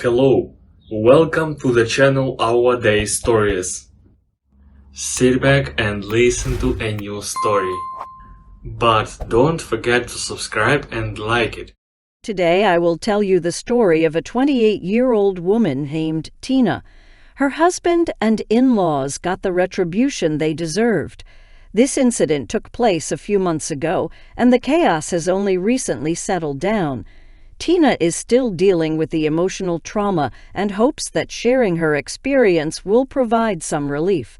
Hello, welcome to the channel Our Day Stories. Sit back and listen to a new story. But don't forget to subscribe and like it. Today I will tell you the story of a 28-year-old woman named Tina. Her husband and in-laws got the retribution they deserved. This incident took place a few months ago, and the chaos has only recently settled down. Tina is still dealing with the emotional trauma and hopes that sharing her experience will provide some relief.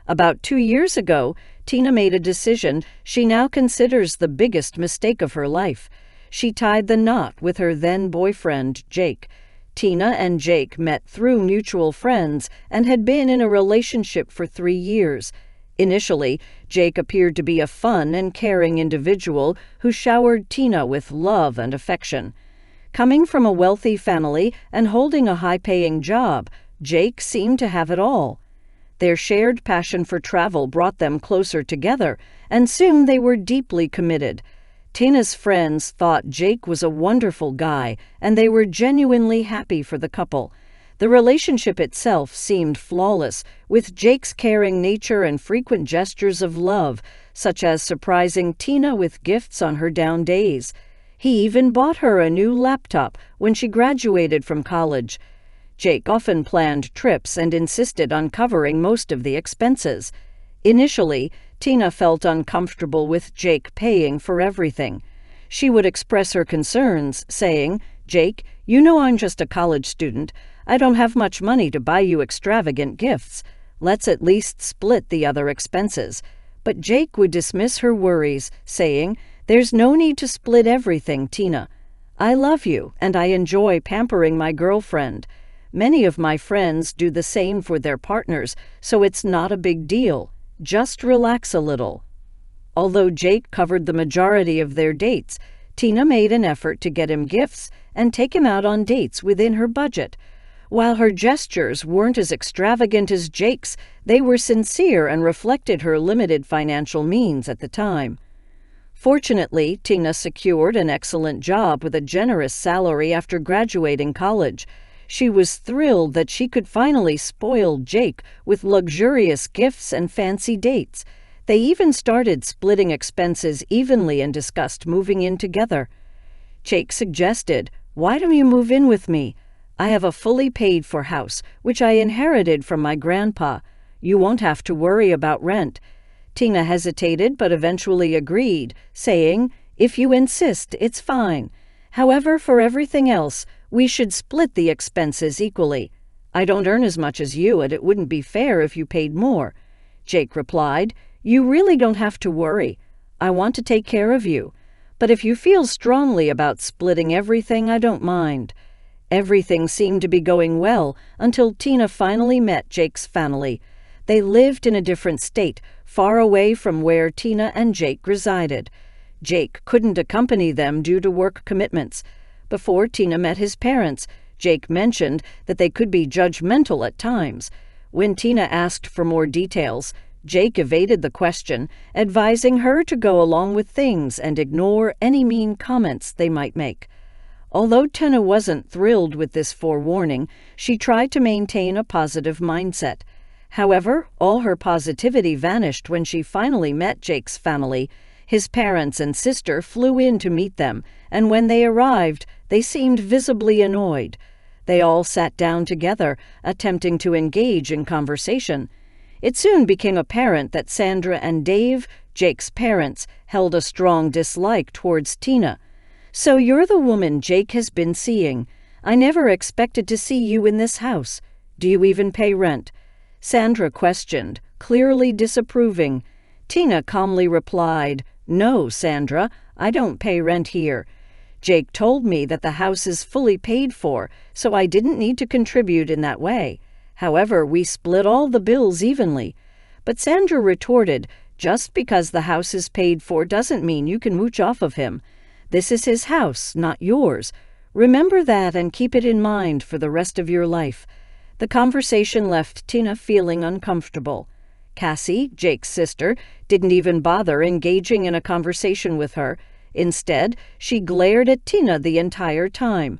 About 2 years ago, Tina made a decision she now considers the biggest mistake of her life. She tied the knot with her then-boyfriend, Jake. Tina and Jake met through mutual friends and had been in a relationship for 3 years. Initially, Jake appeared to be a fun and caring individual who showered Tina with love and affection. Coming from a wealthy family and holding a high-paying job, Jake seemed to have it all. Their shared passion for travel brought them closer together, and soon they were deeply committed. Tina's friends thought Jake was a wonderful guy, and they were genuinely happy for the couple. The relationship itself seemed flawless, with Jake's caring nature and frequent gestures of love, such as surprising Tina with gifts on her down days. He even bought her a new laptop when she graduated from college. Jake often planned trips and insisted on covering most of the expenses. Initially, Tina felt uncomfortable with Jake paying for everything. She would express her concerns, saying, "Jake, you know I'm just a college student. I don't have much money to buy you extravagant gifts. Let's at least split the other expenses." But Jake would dismiss her worries, saying, "There's no need to split everything, Tina. I love you, and I enjoy pampering my girlfriend. Many of my friends do the same for their partners, so it's not a big deal. Just relax a little." Although Jake covered the majority of their dates, Tina made an effort to get him gifts and take him out on dates within her budget. While her gestures weren't as extravagant as Jake's, they were sincere and reflected her limited financial means at the time. Fortunately, Tina secured an excellent job with a generous salary after graduating college. She was thrilled that she could finally spoil Jake with luxurious gifts and fancy dates. They even started splitting expenses evenly and discussed moving in together. Jake suggested, "Why don't you move in with me? I have a fully paid-for house, which I inherited from my grandpa. You won't have to worry about rent." Tina hesitated but eventually agreed, saying, "If you insist, it's fine. However, for everything else, we should split the expenses equally. I don't earn as much as you, and it wouldn't be fair if you paid more." Jake replied, "You really don't have to worry. I want to take care of you. But if you feel strongly about splitting everything, I don't mind." Everything seemed to be going well until Tina finally met Jake's family. They lived in a different state, far away from where Tina and Jake resided. Jake couldn't accompany them due to work commitments. Before Tina met his parents, Jake mentioned that they could be judgmental at times. When Tina asked for more details, Jake evaded the question, advising her to go along with things and ignore any mean comments they might make. Although Tina wasn't thrilled with this forewarning, she tried to maintain a positive mindset. However, all her positivity vanished when she finally met Jake's family. His parents and sister flew in to meet them, and when they arrived, they seemed visibly annoyed. They all sat down together, attempting to engage in conversation. It soon became apparent that Sandra and Dave, Jake's parents, held a strong dislike towards Tina. "So you're the woman Jake has been seeing. I never expected to see you in this house. Do you even pay rent?" Sandra questioned, clearly disapproving. Tina calmly replied, "No, Sandra, I don't pay rent here. Jake told me that the house is fully paid for, so I didn't need to contribute in that way. However, we split all the bills evenly." But Sandra retorted, "Just because the house is paid for doesn't mean you can mooch off of him. This is his house, not yours. Remember that and keep it in mind for the rest of your life." The conversation left Tina feeling uncomfortable. Cassie, Jake's sister, didn't even bother engaging in a conversation with her. Instead, she glared at Tina the entire time.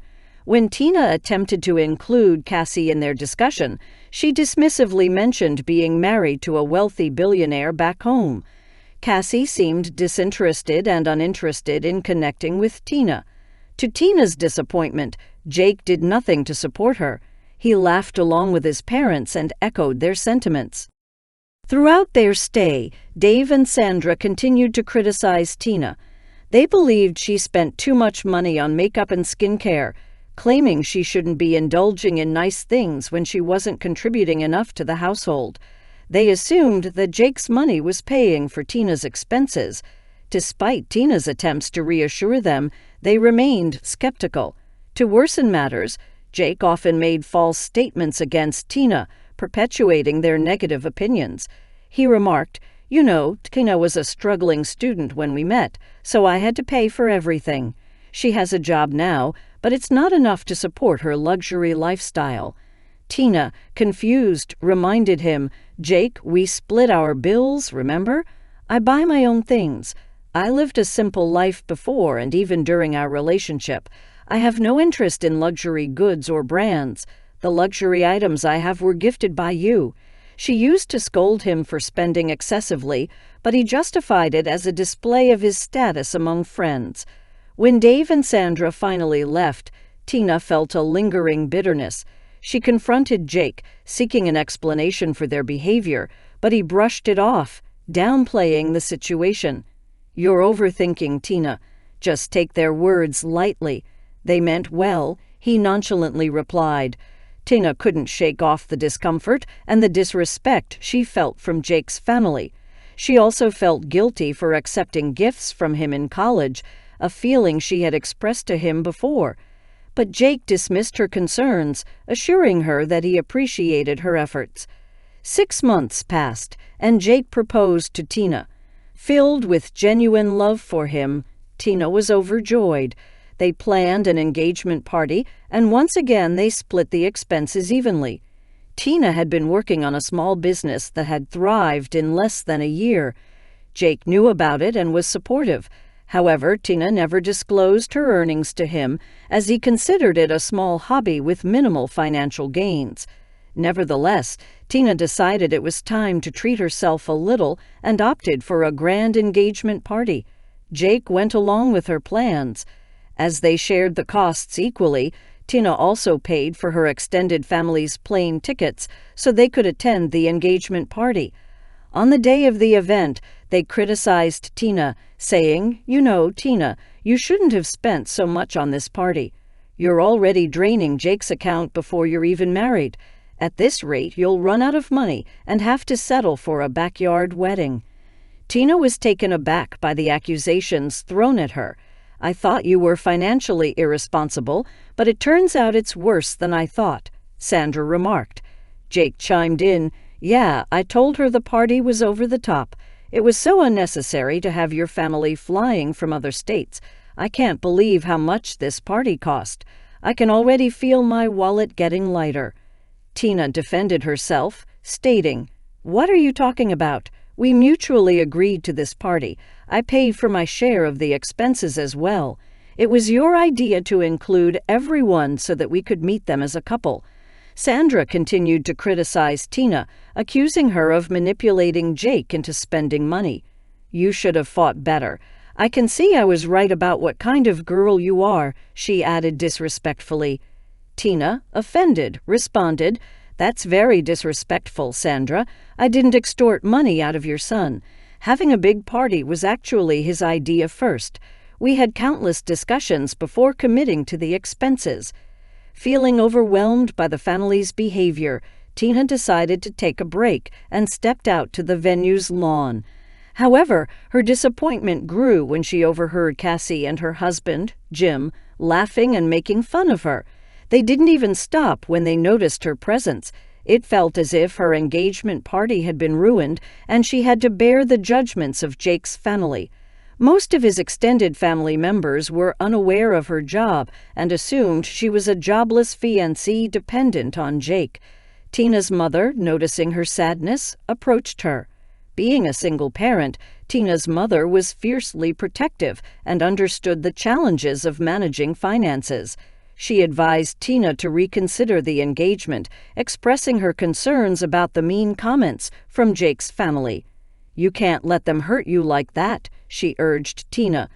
When Tina attempted to include Cassie in their discussion, she dismissively mentioned being married to a wealthy billionaire back home. Cassie seemed disinterested and uninterested in connecting with Tina. To Tina's disappointment, Jake did nothing to support her. He laughed along with his parents and echoed their sentiments. Throughout their stay, Dave and Sandra continued to criticize Tina. They believed she spent too much money on makeup and skincare, claiming she shouldn't be indulging in nice things when she wasn't contributing enough to the household. They assumed that Jake's money was paying for Tina's expenses. Despite Tina's attempts to reassure them, they remained skeptical. To worsen matters, Jake often made false statements against Tina, perpetuating their negative opinions. He remarked, "You know, Tina was a struggling student when we met, so I had to pay for everything. She has a job now, but it's not enough to support her luxury lifestyle." Tina, confused, reminded him, "Jake, we split our bills, remember? I buy my own things. I lived a simple life before and even during our relationship. I have no interest in luxury goods or brands. The luxury items I have were gifted by you." She used to scold him for spending excessively, but he justified it as a display of his status among friends. When Dave and Sandra finally left, Tina felt a lingering bitterness. She confronted Jake, seeking an explanation for their behavior, but he brushed it off, downplaying the situation. "You're overthinking, Tina. Just take their words lightly. They meant well," he nonchalantly replied. Tina couldn't shake off the discomfort and the disrespect she felt from Jake's family. She also felt guilty for accepting gifts from him in college, a feeling she had expressed to him before. But Jake dismissed her concerns, assuring her that he appreciated her efforts. 6 months passed, and Jake proposed to Tina. Filled with genuine love for him, Tina was overjoyed. They planned an engagement party, and once again they split the expenses evenly. Tina had been working on a small business that had thrived in less than a year. Jake knew about it and was supportive. However, Tina never disclosed her earnings to him, as he considered it a small hobby with minimal financial gains. Nevertheless, Tina decided it was time to treat herself a little and opted for a grand engagement party. Jake went along with her plans. As they shared the costs equally, Tina also paid for her extended family's plane tickets so they could attend the engagement party. On the day of the event, they criticized Tina, saying, "You know, Tina, you shouldn't have spent so much on this party. You're already draining Jake's account before you're even married. At this rate, you'll run out of money and have to settle for a backyard wedding." Tina was taken aback by the accusations thrown at her. "I thought you were financially irresponsible, but it turns out it's worse than I thought," Sandra remarked. Jake chimed in, "Yeah, I told her the party was over the top. It was so unnecessary to have your family flying from other states. I can't believe how much this party cost. I can already feel my wallet getting lighter." Tina defended herself, stating, "What are you talking about? We mutually agreed to this party. I paid for my share of the expenses as well. It was your idea to include everyone so that we could meet them as a couple." Sandra continued to criticize Tina, accusing her of manipulating Jake into spending money. "You should have fought better. I can see I was right about what kind of girl you are," she added disrespectfully. Tina, offended, responded, "That's very disrespectful, Sandra. I didn't extort money out of your son. Having a big party was actually his idea first. We had countless discussions before committing to the expenses." Feeling overwhelmed by the family's behavior, Tina decided to take a break and stepped out to the venue's lawn. However, her disappointment grew when she overheard Cassie and her husband, Jim, laughing and making fun of her. They didn't even stop when they noticed her presence. It felt as if her engagement party had been ruined and she had to bear the judgments of Jake's family. Most of his extended family members were unaware of her job and assumed she was a jobless fiancée dependent on Jake. Tina's mother, noticing her sadness, approached her. Being a single parent, Tina's mother was fiercely protective and understood the challenges of managing finances. She advised Tina to reconsider the engagement, expressing her concerns about the mean comments from Jake's family. "You can't let them hurt you like that," she urged Tina.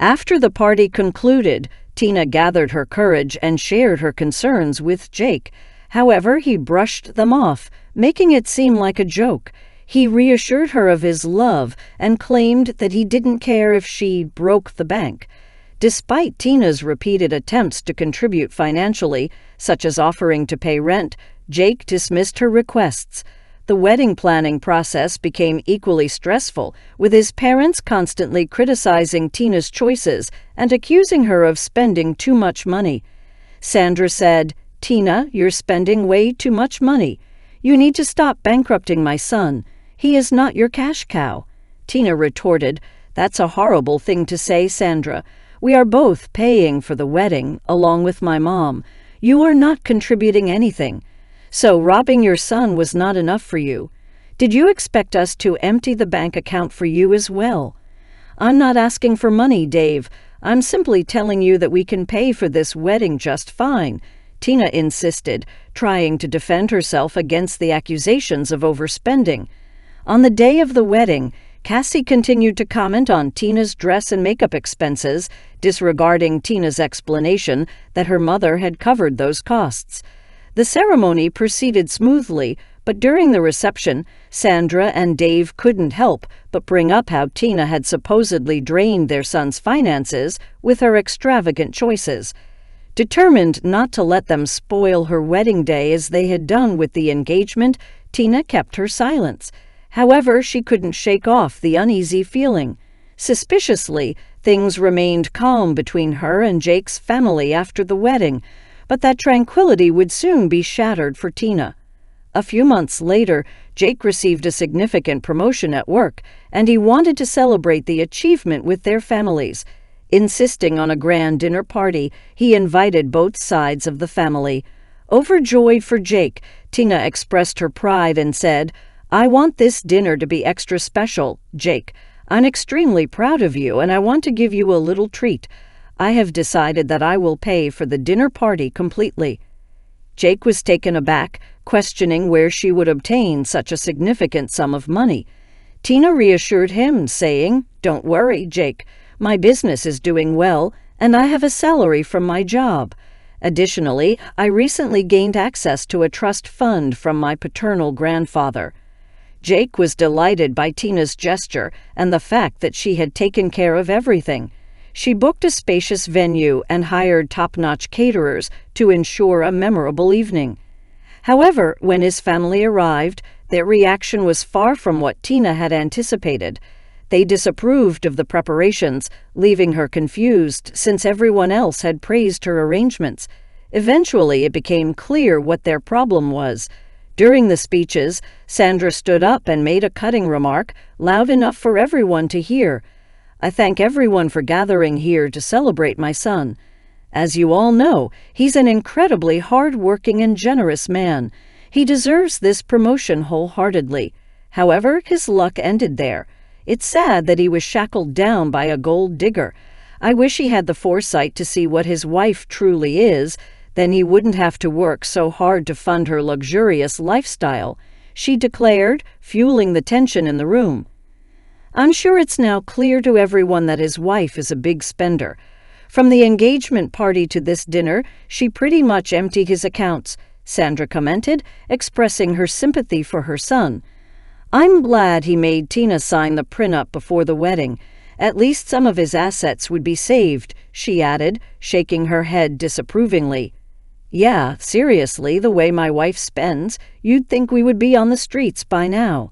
After the party concluded, Tina gathered her courage and shared her concerns with Jake. However, he brushed them off, making it seem like a joke. He reassured her of his love and claimed that he didn't care if she broke the bank. Despite Tina's repeated attempts to contribute financially, such as offering to pay rent, Jake dismissed her requests. The wedding planning process became equally stressful, with his parents constantly criticizing Tina's choices and accusing her of spending too much money. Sandra said, "Tina, you're spending way too much money. You need to stop bankrupting my son. He is not your cash cow." Tina retorted, "That's a horrible thing to say, Sandra. We are both paying for the wedding, along with my mom. You are not contributing anything. So robbing your son was not enough for you. Did you expect us to empty the bank account for you as well? I'm not asking for money, Dave. I'm simply telling you that we can pay for this wedding just fine," Tina insisted, trying to defend herself against the accusations of overspending. On the day of the wedding, Cassie continued to comment on Tina's dress and makeup expenses, disregarding Tina's explanation that her mother had covered those costs. The ceremony proceeded smoothly, but during the reception, Sandra and Dave couldn't help but bring up how Tina had supposedly drained their son's finances with her extravagant choices. Determined not to let them spoil her wedding day as they had done with the engagement, Tina kept her silence. However, she couldn't shake off the uneasy feeling. Suspiciously, things remained calm between her and Jake's family after the wedding, but that tranquility would soon be shattered for Tina. A few months later, Jake received a significant promotion at work, and he wanted to celebrate the achievement with their families. Insisting on a grand dinner party, he invited both sides of the family. Overjoyed for Jake, Tina expressed her pride and said, "I want this dinner to be extra special, Jake. I'm extremely proud of you, and I want to give you a little treat. I have decided that I will pay for the dinner party completely." Jake was taken aback, questioning where she would obtain such a significant sum of money. Tina reassured him, saying, "Don't worry, Jake. My business is doing well, and I have a salary from my job. Additionally, I recently gained access to a trust fund from my paternal grandfather." Jake was delighted by Tina's gesture and the fact that she had taken care of everything. She booked a spacious venue and hired top-notch caterers to ensure a memorable evening. However, when his family arrived, their reaction was far from what Tina had anticipated. They disapproved of the preparations, leaving her confused since everyone else had praised her arrangements. Eventually, it became clear what their problem was. During the speeches, Sandra stood up and made a cutting remark, loud enough for everyone to hear. "I thank everyone for gathering here to celebrate my son. As you all know, he's an incredibly hard-working and generous man. He deserves this promotion wholeheartedly. However, his luck ended there. It's sad that he was shackled down by a gold digger. I wish he had the foresight to see what his wife truly is. Then he wouldn't have to work so hard to fund her luxurious lifestyle," she declared, fueling the tension in the room. "I'm sure it's now clear to everyone that his wife is a big spender. From the engagement party to this dinner, she pretty much emptied his accounts," Sandra commented, expressing her sympathy for her son. "I'm glad he made Tina sign the prenup before the wedding. At least some of his assets would be saved," she added, shaking her head disapprovingly. "Yeah, seriously, the way my wife spends, you'd think we would be on the streets by now.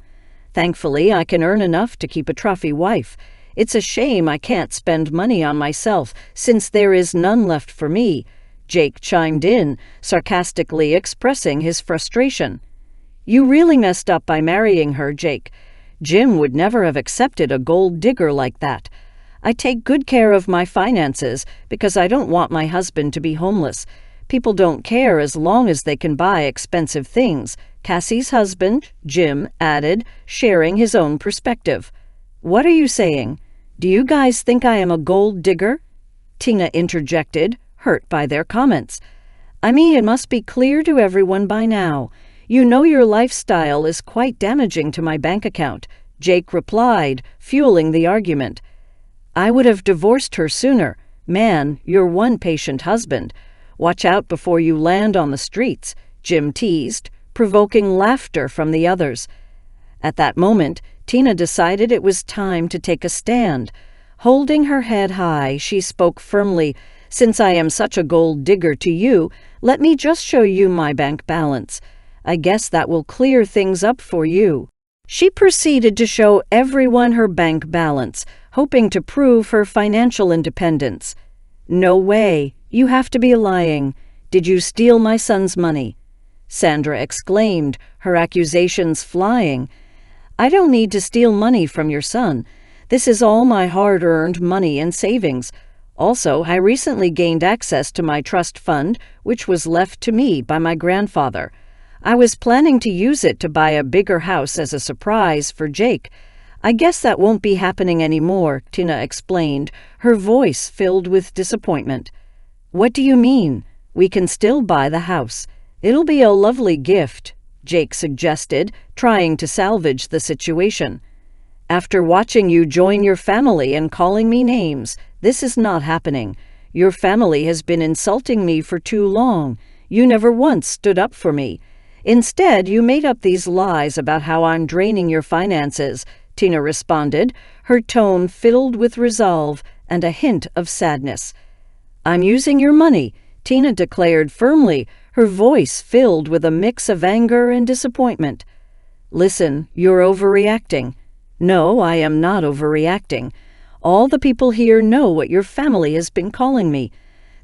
Thankfully, I can earn enough to keep a trophy wife. It's a shame I can't spend money on myself, since there is none left for me," Jake chimed in, sarcastically expressing his frustration. "You really messed up by marrying her, Jake. Jim would never have accepted a gold digger like that. I take good care of my finances because I don't want my husband to be homeless. People don't care as long as they can buy expensive things," Cassie's husband, Jim, added, sharing his own perspective. "What are you saying?" "Do you guys think I am a gold digger?" Tina interjected, hurt by their comments. "I mean, it must be clear to everyone by now. You know your lifestyle is quite damaging to my bank account," Jake replied, fueling the argument. "I would have divorced her sooner. Man, you're one patient husband. Watch out before you land on the streets," Jim teased, provoking laughter from the others. At that moment, Tina decided it was time to take a stand. Holding her head high, she spoke firmly, "Since I am such a gold digger to you, let me just show you my bank balance. I guess that will clear things up for you." She proceeded to show everyone her bank balance, hoping to prove her financial independence. "No way. You have to be lying. Did you steal my son's money?" Sandra exclaimed, her accusations flying. "I don't need to steal money from your son. This is all my hard-earned money and savings. Also, I recently gained access to my trust fund, which was left to me by my grandfather. I was planning to use it to buy a bigger house as a surprise for Jake. I guess that won't be happening anymore," Tina explained, her voice filled with disappointment. "What do you mean? We can still buy the house. It'll be a lovely gift," Jake suggested, trying to salvage the situation. "After watching you join your family and calling me names, this is not happening. Your family has been insulting me for too long. You never once stood up for me. Instead, you made up these lies about how I'm draining your finances," Tina responded, her tone filled with resolve and a hint of sadness. "I'm using your money," Tina declared firmly, her voice filled with a mix of anger and disappointment. "Listen, you're overreacting." "No, I am not overreacting. All the people here know what your family has been calling me.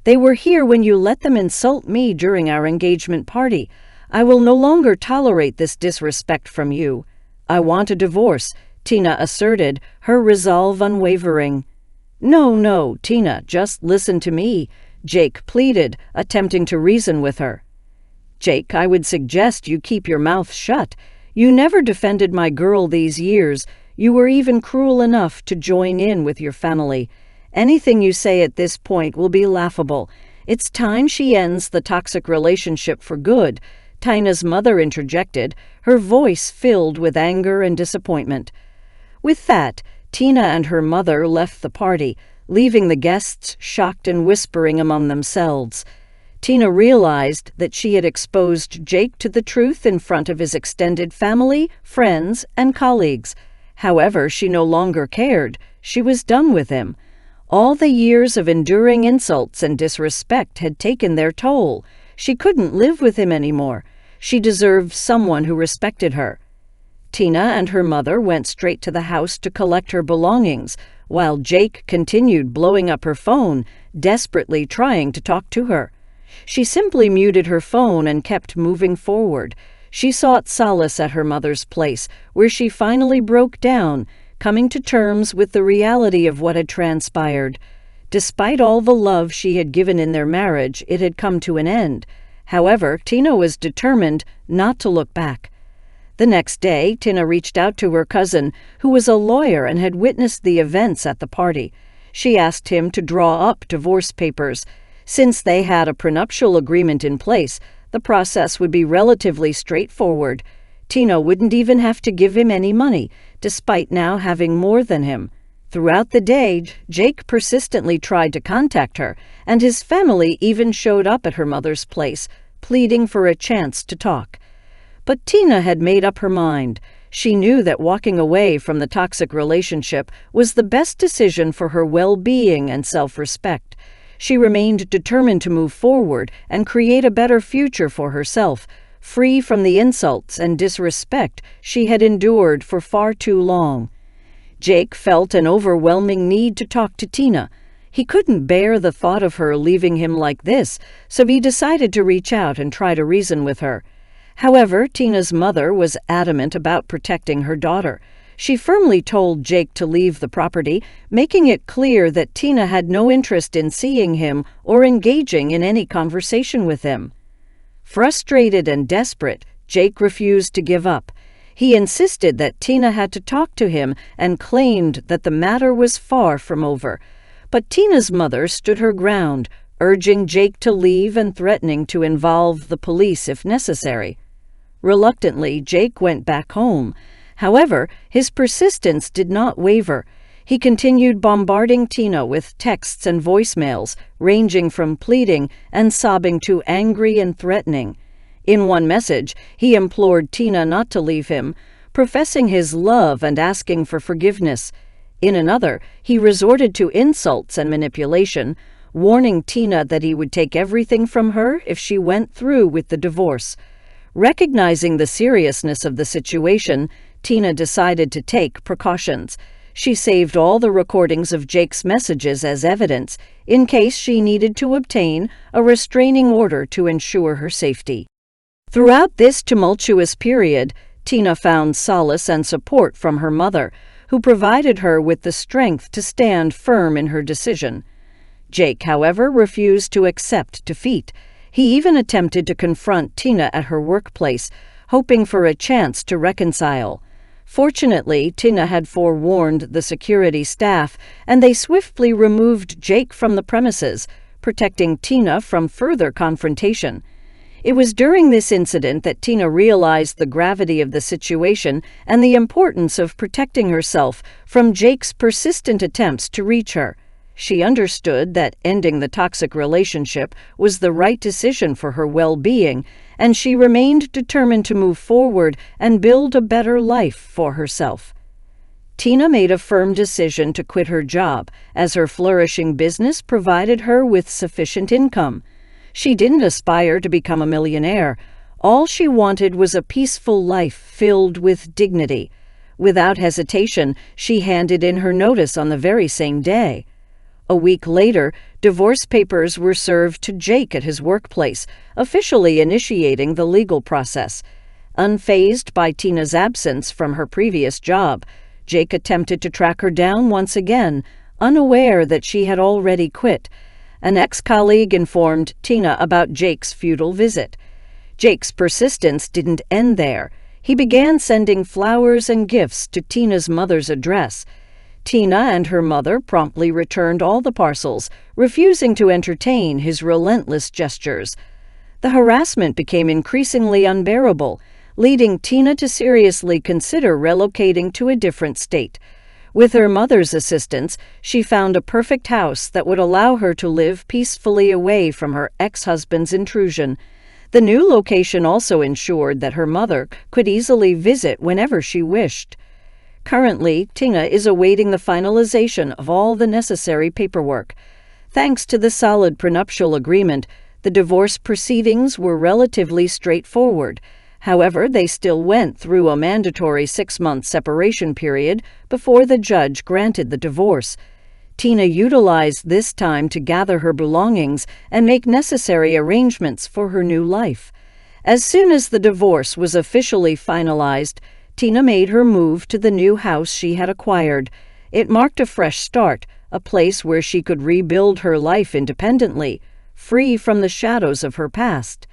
They were here when you let them insult me during our engagement party. I will no longer tolerate this disrespect from you. I want a divorce," Tina asserted, her resolve unwavering. No, Tina, just listen to me," Jake pleaded, attempting to reason with her. "Jake, I would suggest you keep your mouth shut. You never defended my girl these years. You were even cruel enough to join in with your family. Anything you say at this point will be laughable. It's time she ends the toxic relationship for good," Tina's mother interjected, her voice filled with anger and disappointment. With that, Tina and her mother left the party, leaving the guests shocked and whispering among themselves. Tina realized that she had exposed Jake to the truth in front of his extended family, friends, and colleagues. However, she no longer cared. She was done with him. All the years of enduring insults and disrespect had taken their toll. She couldn't live with him anymore. She deserved someone who respected her. Tina and her mother went straight to the house to collect her belongings, while Jake continued blowing up her phone, desperately trying to talk to her. She simply muted her phone and kept moving forward. She sought solace at her mother's place, where she finally broke down, coming to terms with the reality of what had transpired. Despite all the love she had given in their marriage, it had come to an end. However, Tina was determined not to look back. The next day, Tina reached out to her cousin, who was a lawyer and had witnessed the events at the party. She asked him to draw up divorce papers. Since they had a prenuptial agreement in place, the process would be relatively straightforward. Tina wouldn't even have to give him any money, despite now having more than him. Throughout the day, Jake persistently tried to contact her, and his family even showed up at her mother's place, pleading for a chance to talk. But Tina had made up her mind. She knew that walking away from the toxic relationship was the best decision for her well-being and self-respect. She remained determined to move forward and create a better future for herself, free from the insults and disrespect she had endured for far too long. Jake felt an overwhelming need to talk to Tina. He couldn't bear the thought of her leaving him like this, so he decided to reach out and try to reason with her. However, Tina's mother was adamant about protecting her daughter. She firmly told Jake to leave the property, making it clear that Tina had no interest in seeing him or engaging in any conversation with him. Frustrated and desperate, Jake refused to give up. He insisted that Tina had to talk to him and claimed that the matter was far from over. But Tina's mother stood her ground, urging Jake to leave and threatening to involve the police if necessary. Reluctantly, Jake went back home. However, his persistence did not waver. He continued bombarding Tina with texts and voicemails, ranging from pleading and sobbing to angry and threatening. In one message, he implored Tina not to leave him, professing his love and asking for forgiveness. In another, he resorted to insults and manipulation, warning Tina that he would take everything from her if she went through with the divorce. Recognizing the seriousness of the situation, Tina decided to take precautions. She saved all the recordings of Jake's messages as evidence in case she needed to obtain a restraining order to ensure her safety. Throughout this tumultuous period, Tina found solace and support from her mother, who provided her with the strength to stand firm in her decision. Jake, however, refused to accept defeat. He even attempted to confront Tina at her workplace, hoping for a chance to reconcile. Fortunately, Tina had forewarned the security staff, and they swiftly removed Jake from the premises, protecting Tina from further confrontation. It was during this incident that Tina realized the gravity of the situation and the importance of protecting herself from Jake's persistent attempts to reach her. She understood that ending the toxic relationship was the right decision for her well-being, and she remained determined to move forward and build a better life for herself. Tina made a firm decision to quit her job, as her flourishing business provided her with sufficient income. She didn't aspire to become a millionaire. All she wanted was a peaceful life filled with dignity. Without hesitation, she handed in her notice on the very same day. A week later, divorce papers were served to Jake at his workplace, officially initiating the legal process. Unfazed by Tina's absence from her previous job, Jake attempted to track her down once again, unaware that she had already quit. An ex-colleague informed Tina about Jake's futile visit. Jake's persistence didn't end there. He began sending flowers and gifts to Tina's mother's address. Tina and her mother promptly returned all the parcels, refusing to entertain his relentless gestures. The harassment became increasingly unbearable, leading Tina to seriously consider relocating to a different state. With her mother's assistance, she found a perfect house that would allow her to live peacefully away from her ex-husband's intrusion. The new location also ensured that her mother could easily visit whenever she wished. Currently, Tina is awaiting the finalization of all the necessary paperwork. Thanks to the solid prenuptial agreement, the divorce proceedings were relatively straightforward. However, they still went through a mandatory 6-month separation period before the judge granted the divorce. Tina utilized this time to gather her belongings and make necessary arrangements for her new life. As soon as the divorce was officially finalized, Tina made her move to the new house she had acquired. It marked a fresh start, a place where she could rebuild her life independently, free from the shadows of her past.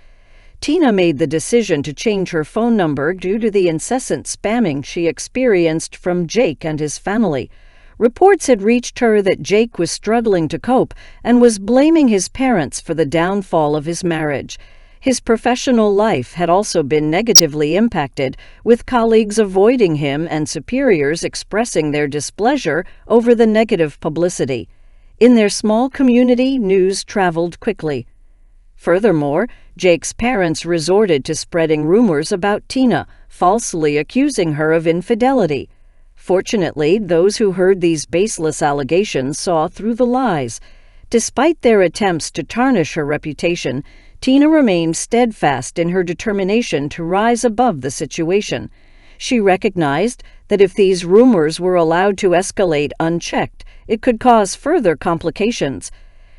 Tina made the decision to change her phone number due to the incessant spamming she experienced from Jake and his family. Reports had reached her that Jake was struggling to cope and was blaming his parents for the downfall of his marriage. His professional life had also been negatively impacted, with colleagues avoiding him and superiors expressing their displeasure over the negative publicity. In their small community, news traveled quickly. Furthermore, Jake's parents resorted to spreading rumors about Tina, falsely accusing her of infidelity. Fortunately, those who heard these baseless allegations saw through the lies. Despite their attempts to tarnish her reputation, Tina remained steadfast in her determination to rise above the situation. She recognized that if these rumors were allowed to escalate unchecked, it could cause further complications.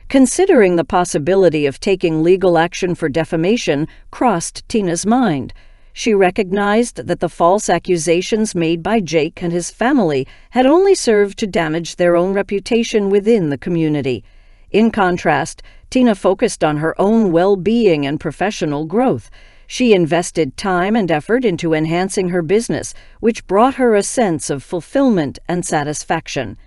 Considering the possibility of taking legal action for defamation crossed Tina's mind. She recognized that the false accusations made by Jake and his family had only served to damage their own reputation within the community. In contrast, Tina focused on her own well-being and professional growth. She invested time and effort into enhancing her business, which brought her a sense of fulfillment and satisfaction.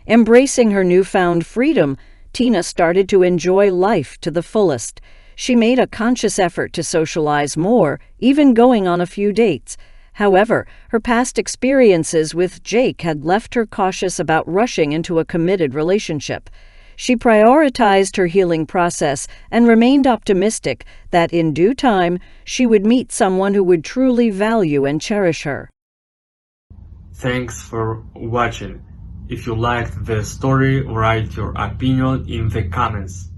Embracing her newfound freedom, Tina started to enjoy life to the fullest. She made a conscious effort to socialize more, even going on a few dates. However, her past experiences with Jake had left her cautious about rushing into a committed relationship. She prioritized her healing process and remained optimistic that in due time she would meet someone who would truly value and cherish her. Thanks for watching. If you liked the story, write your opinion in the comments.